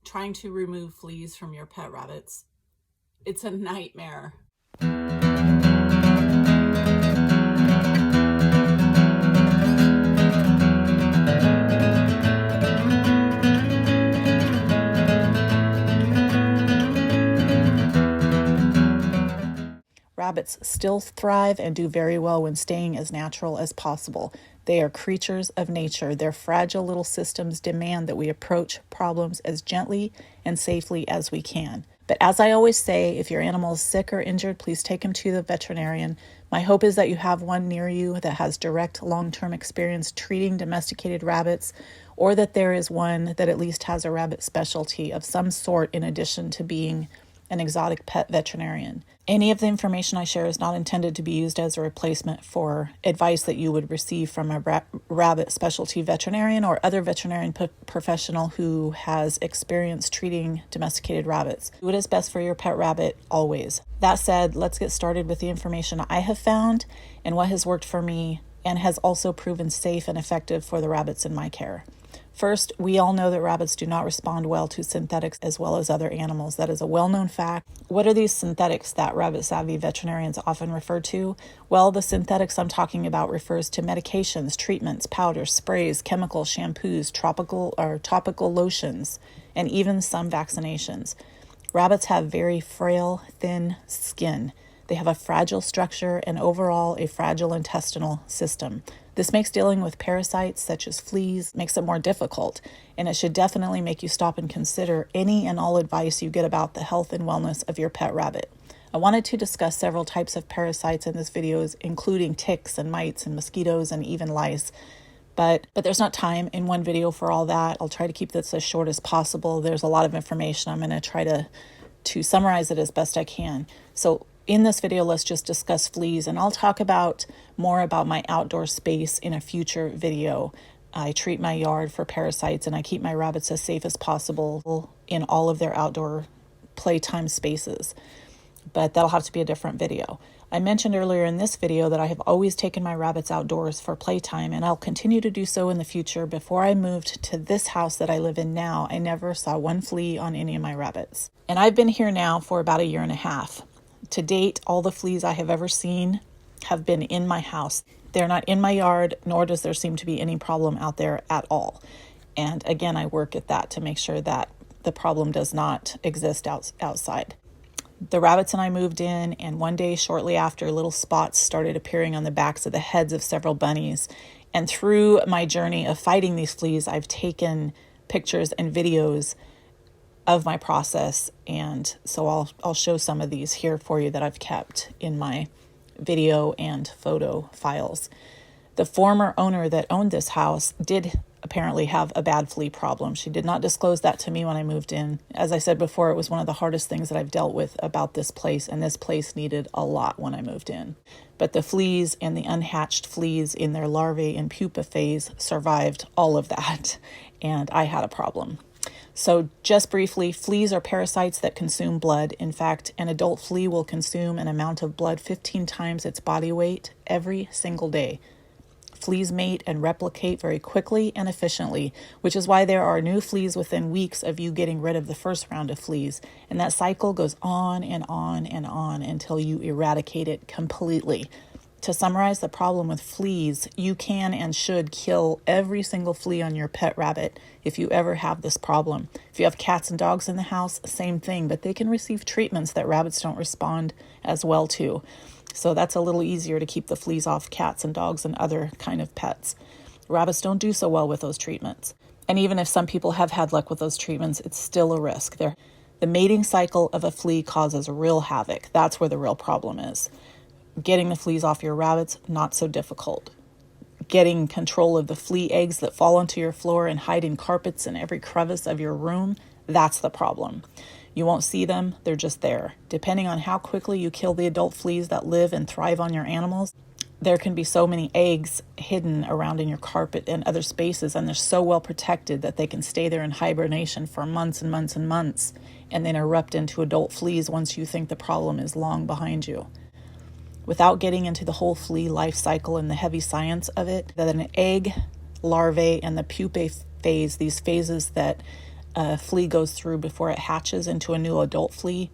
trying to remove fleas from your pet rabbits. It's a nightmare. Rabbits still thrive and do very well when staying as natural as possible. They are creatures of nature. Their fragile little systems demand that we approach problems as gently and safely as we can. But as I always say, if your animal is sick or injured, please take him to the veterinarian. My hope is that you have one near you that has direct long-term experience treating domesticated rabbits, or that there is one that at least has a rabbit specialty of some sort in addition to being an exotic pet veterinarian. Any of the information I share is not intended to be used as a replacement for advice that you would receive from a rabbit specialty veterinarian or other veterinarian professional who has experience treating domesticated rabbits. Do what is best for your pet rabbit always. That said, let's get started with the information I have found and what has worked for me and has also proven safe and effective for the rabbits in my care. First, we all know that rabbits do not respond well to synthetics as well as other animals. That is a well-known fact. What are these synthetics that rabbit-savvy veterinarians often refer to? Well, the synthetics I'm talking about refers to medications, treatments, powders, sprays, chemicals, shampoos, topical lotions, and even some vaccinations. Rabbits have very frail, thin skin. They have a fragile structure and overall a fragile intestinal system. This makes dealing with parasites such as fleas makes it more difficult, and it should definitely make you stop and consider any and all advice you get about the health and wellness of your pet rabbit. I wanted to discuss several types of parasites in this video, including ticks and mites and mosquitoes and even lice. But there's not time in one video for all that. I'll try to keep this as short as possible. There's a lot of information. I'm going to try to summarize it as best I can. So in this video, let's just discuss fleas, and I'll talk more about my outdoor space in a future video. I treat my yard for parasites, and I keep my rabbits as safe as possible in all of their outdoor playtime spaces. But that'll have to be a different video. I mentioned earlier in this video that I have always taken my rabbits outdoors for playtime, and I'll continue to do so in the future. Before I moved to this house that I live in now, I never saw one flea on any of my rabbits. And I've been here now for about 1.5 years. To date, all the fleas I have ever seen have been in my house. They're not in my yard, nor does there seem to be any problem out there at all. And again, I work at that to make sure that the problem does not exist outside. The rabbits and I moved in, and one day shortly after, little spots started appearing on the backs of the heads of several bunnies. And through my journey of fighting these fleas, I've taken pictures and videos of my process, and so I'll show some of these here for you that I've kept in my video and photo files. The former owner that owned this house did apparently have a bad flea problem. She did not disclose that to me when I moved in. As I said before, it was one of the hardest things that I've dealt with about this place, and this place needed a lot when I moved in. But the fleas and the unhatched fleas in their larvae and pupa phase survived all of that, and I had a problem. So just briefly, fleas are parasites that consume blood. In fact, an adult flea will consume an amount of blood 15 times its body weight every single day. Fleas mate and replicate very quickly and efficiently, which is why there are new fleas within weeks of you getting rid of the first round of fleas. And that cycle goes on and on and on until you eradicate it completely. To summarize the problem with fleas, you can and should kill every single flea on your pet rabbit if you ever have this problem. If you have cats and dogs in the house, same thing, but they can receive treatments that rabbits don't respond as well to. So that's a little easier to keep the fleas off cats and dogs and other kind of pets. Rabbits don't do so well with those treatments. And even if some people have had luck with those treatments, it's still a risk. The mating cycle of a flea causes real havoc. That's where the real problem is. Getting the fleas off your rabbits, not so difficult. Getting control of the flea eggs that fall onto your floor and hide in carpets in every crevice of your room, that's the problem. You won't see them, they're just there. Depending on how quickly you kill the adult fleas that live and thrive on your animals, there can be so many eggs hidden around in your carpet and other spaces, and they're so well protected that they can stay there in hibernation for months and months and months, and then erupt into adult fleas once you think the problem is long behind you. Without getting into the whole flea life cycle and the heavy science of it, that an egg, larvae, and the pupae phase, these phases that a flea goes through before it hatches into a new adult flea.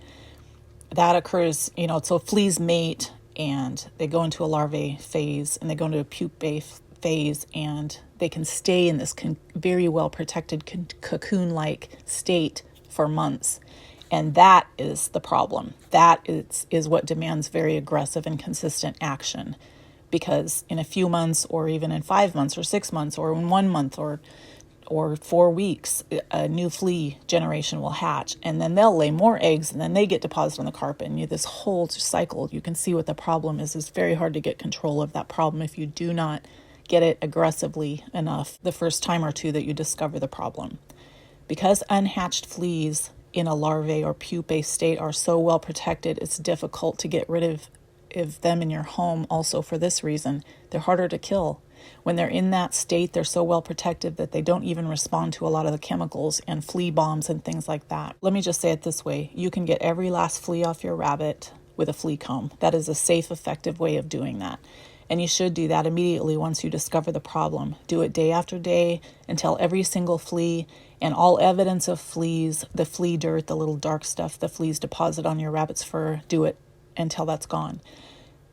That occurs, so fleas mate and they go into a larvae phase and they go into a pupae phase, and they can stay in this very well protected cocoon-like state for months. And that is the problem. That is what demands very aggressive and consistent action, because in a few months, or even in 5 months or 6 months, or in 1 month or 4 weeks, a new flea generation will hatch, and then they'll lay more eggs, and then they get deposited on the carpet. And this whole cycle, you can see what the problem is. It's very hard to get control of that problem if you do not get it aggressively enough the first time or two that you discover the problem. Because unhatched fleas in a larvae or pupae state are so well protected, it's difficult to get rid of them in your home. Also, for this reason, they're harder to kill. When they're in that state, they're so well protected that they don't even respond to a lot of the chemicals and flea bombs and things like that. Let me just say it this way. You can get every last flea off your rabbit with a flea comb. That is a safe, effective way of doing that. And you should do that immediately once you discover the problem. Do it day after day until every single flea and all evidence of fleas, the flea dirt, the little dark stuff the fleas deposit on your rabbit's fur, do it until that's gone.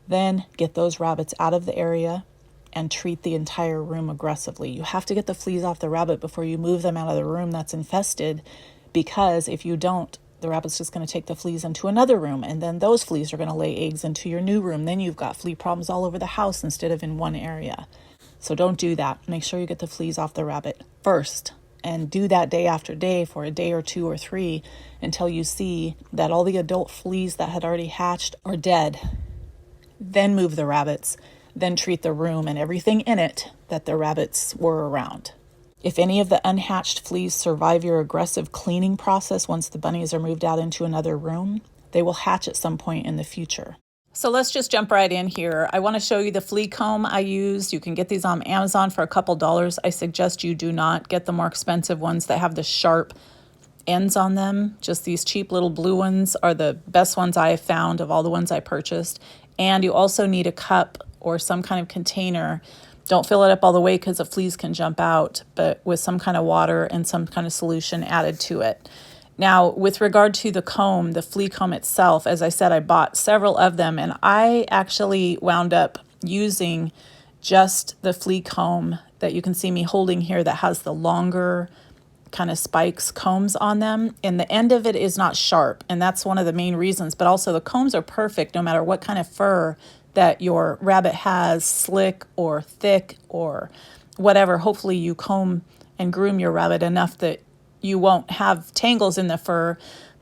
Then get those rabbits out of the area and treat the entire room aggressively. You have to get the fleas off the rabbit before you move them out of the room that's infested, because if you don't, the rabbit's just going to take the fleas into another room, and then those fleas are going to lay eggs into your new room. Then you've got flea problems all over the house instead of in one area. So don't do that. Make sure you get the fleas off the rabbit first, and do that day after day for a day or 2 or 3 until you see that all the adult fleas that had already hatched are dead. Then move the rabbits. Then treat the room and everything in it that the rabbits were around. If any of the unhatched fleas survive your aggressive cleaning process once the bunnies are moved out into another room, they will hatch at some point in the future. So let's just jump right in here. I want to show you the flea comb I used. You can get these on Amazon for a couple dollars. I suggest you do not get the more expensive ones that have the sharp ends on them. Just these cheap little blue ones are the best ones I have found of all the ones I purchased. And you also need a cup or some kind of container. Don't fill it up all the way because the fleas can jump out, but with some kind of water and some kind of solution added to it. Now, with regard to the comb, the flea comb itself, as I said, I bought several of them, and I actually wound up using just the flea comb that you can see me holding here that has the longer kind of spikes combs on them, and the end of it is not sharp, and that's one of the main reasons. But also the combs are perfect no matter what kind of fur that your rabbit has, slick or thick or whatever. Hopefully you comb and groom your rabbit enough that you won't have tangles in the fur.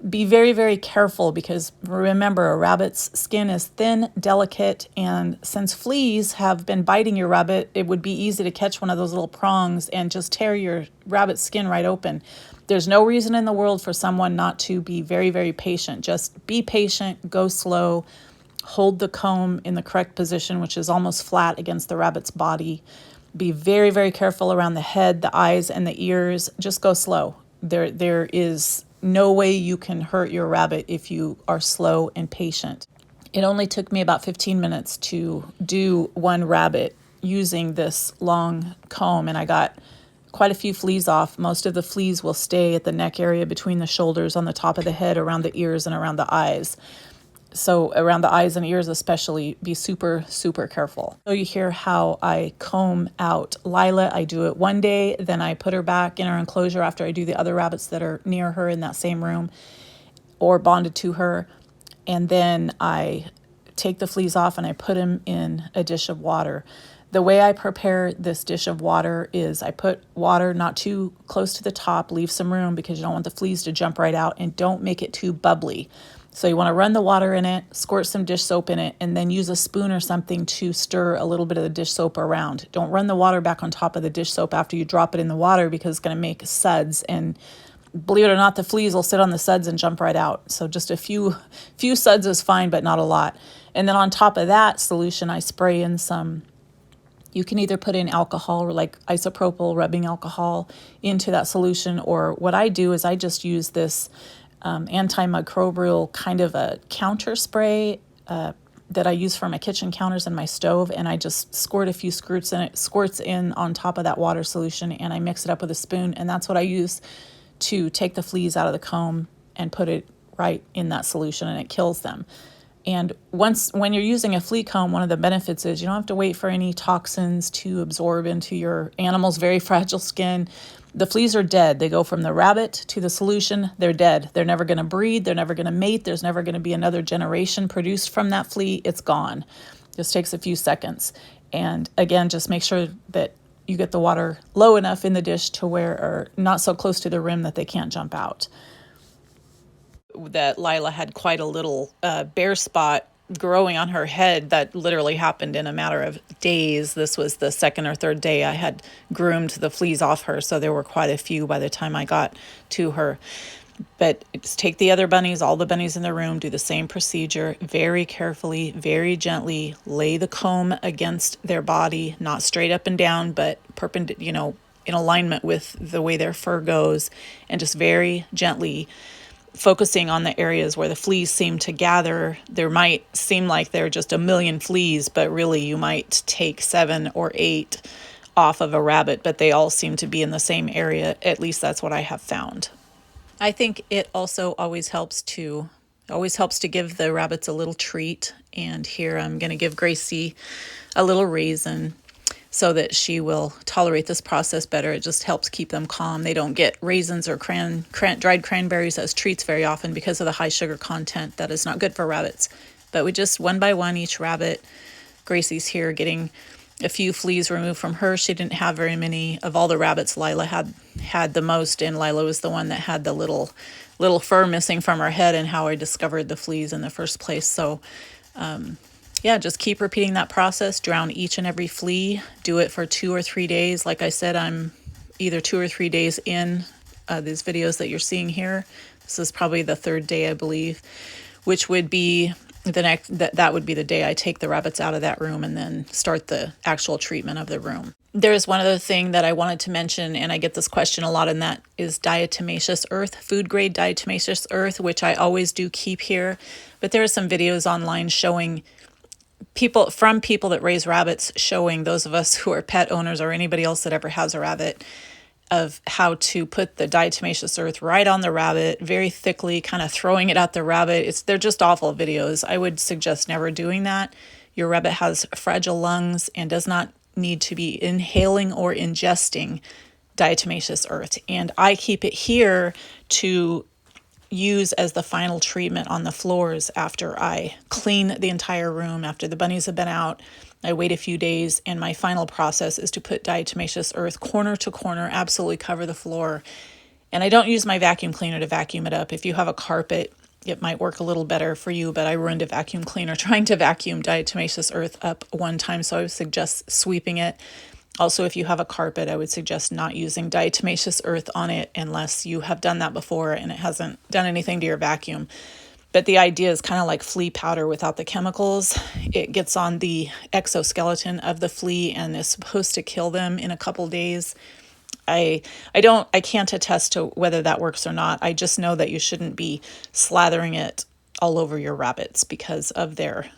Be very, very careful, because remember, a rabbit's skin is thin, delicate, and since fleas have been biting your rabbit, it would be easy to catch one of those little prongs and just tear your rabbit's skin right open. There's no reason in the world for someone not to be very, very patient. Just be patient, go slow, hold the comb in the correct position, which is almost flat against the rabbit's body. Be very, very careful around the head, the eyes, and the ears. Just go slow. There is no way you can hurt your rabbit if you are slow and patient. It only took me about 15 minutes to do one rabbit using this long comb, and I got quite a few fleas off. Most of the fleas will stay at the neck area between the shoulders, on the top of the head, around the ears, and around the eyes. So around the eyes and ears especially, be super, super careful. So you hear how I comb out Lila. I do it one day, then I put her back in her enclosure after I do the other rabbits that are near her in that same room or bonded to her. And then I take the fleas off and I put them in a dish of water. The way I prepare this dish of water is I put water not too close to the top, leave some room because you don't want the fleas to jump right out, and don't make it too bubbly. So you want to run the water in it, squirt some dish soap in it, and then use a spoon or something to stir a little bit of the dish soap around. Don't run the water back on top of the dish soap after you drop it in the water, because it's going to make suds, and believe it or not, the fleas will sit on the suds and jump right out. So just a few suds is fine, but not a lot. And then on top of that solution, I spray in some, you can either put in alcohol or like isopropyl rubbing alcohol into that solution, or what I do is I just use this antimicrobial kind of a counter spray that I use for my kitchen counters and my stove, and I just squirt a few squirts in on top of that water solution, and I mix it up with a spoon, and that's what I use to take the fleas out of the comb and put it right in that solution, and it kills them. And when you're using a flea comb, one of the benefits is you don't have to wait for any toxins to absorb into your animal's very fragile skin. The fleas are dead. They go from the rabbit to the solution. They're dead. They're never going to breed. They're never going to mate. There's never going to be another generation produced from that flea. It's gone. Just takes a few seconds. And again, just make sure that you get the water low enough in the dish to where, or not so close to the rim that they can't jump out. That Lila had quite a little bare spot growing on her head that literally happened in a matter of days. This was the second or third day I had groomed the fleas off her, so there were quite a few by the time I got to her. But just take the other bunnies, all the bunnies in the room, do the same procedure, very carefully, very gently, lay the comb against their body, not straight up and down, but perpendicular, in alignment with the way their fur goes, and just very gently focusing on the areas where the fleas seem to gather. There might seem like there are just a million fleas, but really you might take 7 or 8 off of a rabbit, but they all seem to be in the same area. At least that's what I have found. I think it also always helps to give the rabbits a little treat. And here I'm going to give Gracie a little raisin so that she will tolerate this process better. It just helps keep them calm. They don't get raisins or dried cranberries as treats very often because of the high sugar content. That is not good for rabbits. But we just, one by one, each rabbit. Gracie's here getting a few fleas removed from her. She didn't have very many. Of all the rabbits, Lila had the most, and Lila was the one that had the little fur missing from her head, and how I discovered the fleas in the first place. So yeah, just keep repeating that process. Drown each and every flea. Do it for 2 or 3 days. Like I said, I'm either 2 or 3 days in these videos that you're seeing here. This is probably the 3rd day, I believe, which would be that would be the day I take the rabbits out of that room and then start the actual treatment of the room. There's one other thing that I wanted to mention, and I get this question a lot, and that is Diatomaceous Earth, food grade Diatomaceous Earth, which I always do keep here. But there are some videos online showing people that raise rabbits, showing those of us who are pet owners or anybody else that ever has a rabbit, of how to put the diatomaceous earth right on the rabbit, very thickly, kind of throwing it at the rabbit. They're just awful videos. I would suggest never doing that. Your rabbit has fragile lungs and does not need to be inhaling or ingesting diatomaceous earth. And I keep it here to use as the final treatment on the floors after I clean the entire room. After the bunnies have been out, I wait a few days, and my final process is to put diatomaceous earth corner to corner, absolutely cover the floor. And I don't use my vacuum cleaner to vacuum it up. If you have a carpet, it might work a little better for you, but I ruined a vacuum cleaner trying to vacuum diatomaceous earth up one time, so I would suggest sweeping it. Also, if you have a carpet, I would suggest not using diatomaceous earth on it unless you have done that before and it hasn't done anything to your vacuum. But the idea is kind of like flea powder without the chemicals. It gets on the exoskeleton of the flea and is supposed to kill them in a couple days. I can't attest to whether that works or not. I just know that you shouldn't be slathering it all over your rabbits because of their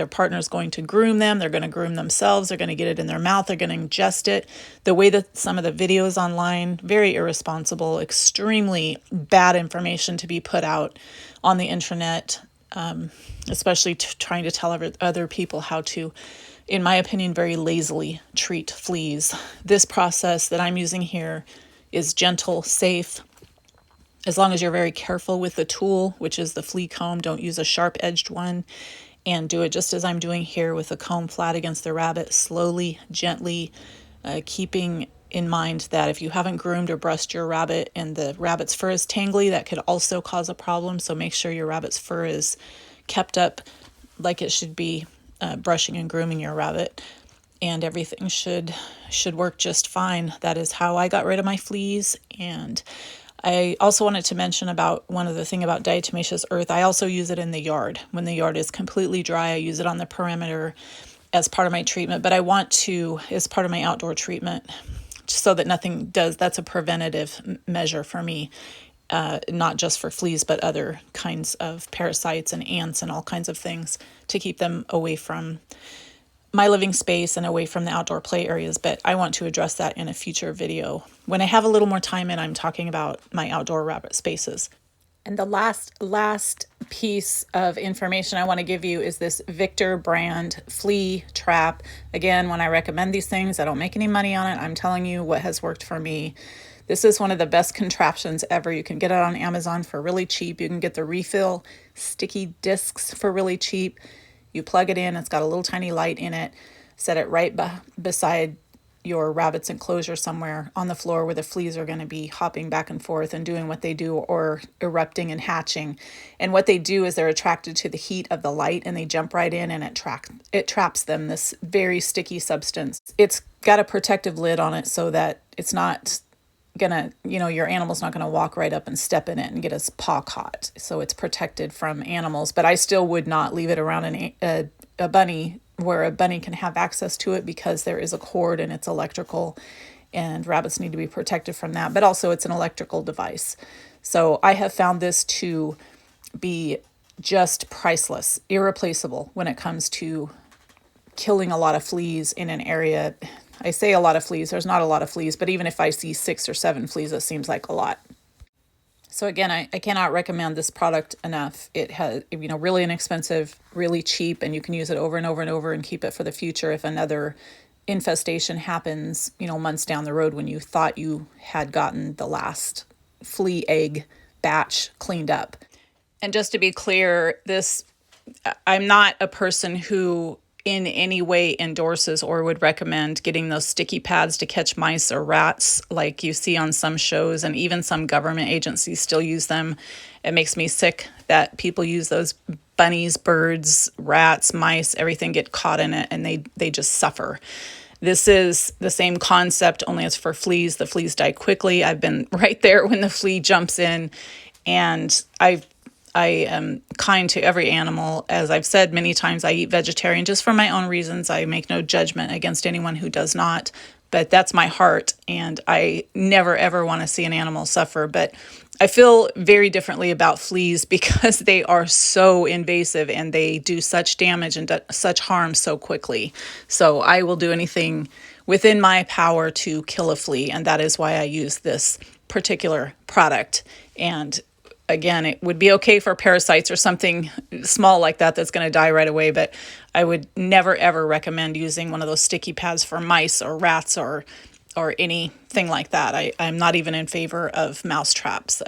partner's going to groom them. They're going to groom themselves. They're going to get it in their mouth. They're going to ingest it. The way that some of the videos online, very irresponsible, extremely bad information to be put out on the internet, especially trying to tell other people how to, in my opinion, very lazily treat fleas. This process that I'm using here is gentle, safe, as long as you're very careful with the tool, which is the flea comb. Don't use a sharp-edged one, and do it just as I'm doing here with the comb flat against the rabbit, slowly, gently, keeping in mind that if you haven't groomed or brushed your rabbit and the rabbit's fur is tangly, that could also cause a problem. So make sure your rabbit's fur is kept up like it should be, brushing and grooming your rabbit, and everything should work just fine. That is how I got rid of my fleas. And I also wanted to mention about one other thing about diatomaceous earth. I also use it in the yard. When the yard is completely dry, I use it on the perimeter as part of my treatment, but I want to, as part of my outdoor treatment, so that nothing does. That's a preventative measure for me, not just for fleas, but other kinds of parasites and ants and all kinds of things to keep them away from my living space and away from the outdoor play areas, but I want to address that in a future video when I have a little more time and I'm talking about my outdoor rabbit spaces. And the last piece of information I want to give you is this Victor brand Flea Trap. Again, when I recommend these things, I don't make any money on it. I'm telling you what has worked for me. This is one of the best contraptions ever. You can get it on Amazon for really cheap. You can get the refill sticky discs for really cheap. You plug it in, it's got a little tiny light in it. Set it right beside your rabbit's enclosure somewhere on the floor where the fleas are going to be hopping back and forth and doing what they do, or erupting and hatching. And what they do is they're attracted to the heat of the light and they jump right in, and it traps them, this very sticky substance. It's got a protective lid on it so that it's not gonna, your animal's not gonna walk right up and step in it and get its paw caught. So it's protected from animals, but I still would not leave it around a bunny where a bunny can have access to it, because there is a cord and it's electrical, and rabbits need to be protected from that. But also it's an electrical device. So I have found this to be just priceless, irreplaceable when it comes to killing a lot of fleas in an area. I say a lot of fleas, there's not a lot of fleas, but even if I see 6 or 7 fleas, it seems like a lot. So again, I cannot recommend this product enough. It has, really inexpensive, really cheap, and you can use it over and over and over and keep it for the future if another infestation happens, months down the road when you thought you had gotten the last flea egg batch cleaned up. And just to be clear, I'm not a person who in any way endorses or would recommend getting those sticky pads to catch mice or rats like you see on some shows, and even some government agencies still use them. It makes me sick that people use those. Bunnies, birds, rats, mice, everything get caught in it, and they just suffer. This is the same concept, only it's for fleas. The fleas die quickly. I've been right there when the flea jumps in, and I am kind to every animal. As I've said many times, I eat vegetarian just for my own reasons. I make no judgment against anyone who does not, but that's my heart, and I never ever want to see an animal suffer. But I feel very differently about fleas because they are so invasive and they do such damage and such harm so quickly. So I will do anything within my power to kill a flea, and that is why I use this particular product. And again, it would be okay for parasites or something small like that that's going to die right away, but I would never ever recommend using one of those sticky pads for mice or rats or anything like that. I'm not even in favor of mouse traps.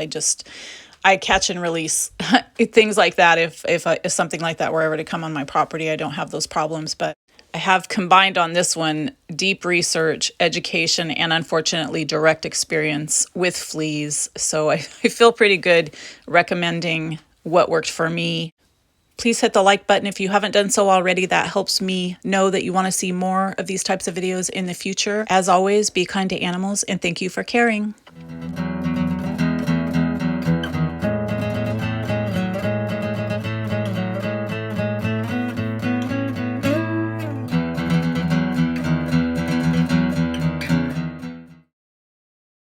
I catch and release things like that. If something like that were ever to come on my property, I don't have those problems. But I have combined on this one deep research, education, and unfortunately direct experience with fleas. So I feel pretty good recommending what worked for me. Please hit the like button if you haven't done so already. That helps me know that you want to see more of these types of videos in the future. As always, be kind to animals, and thank you for caring.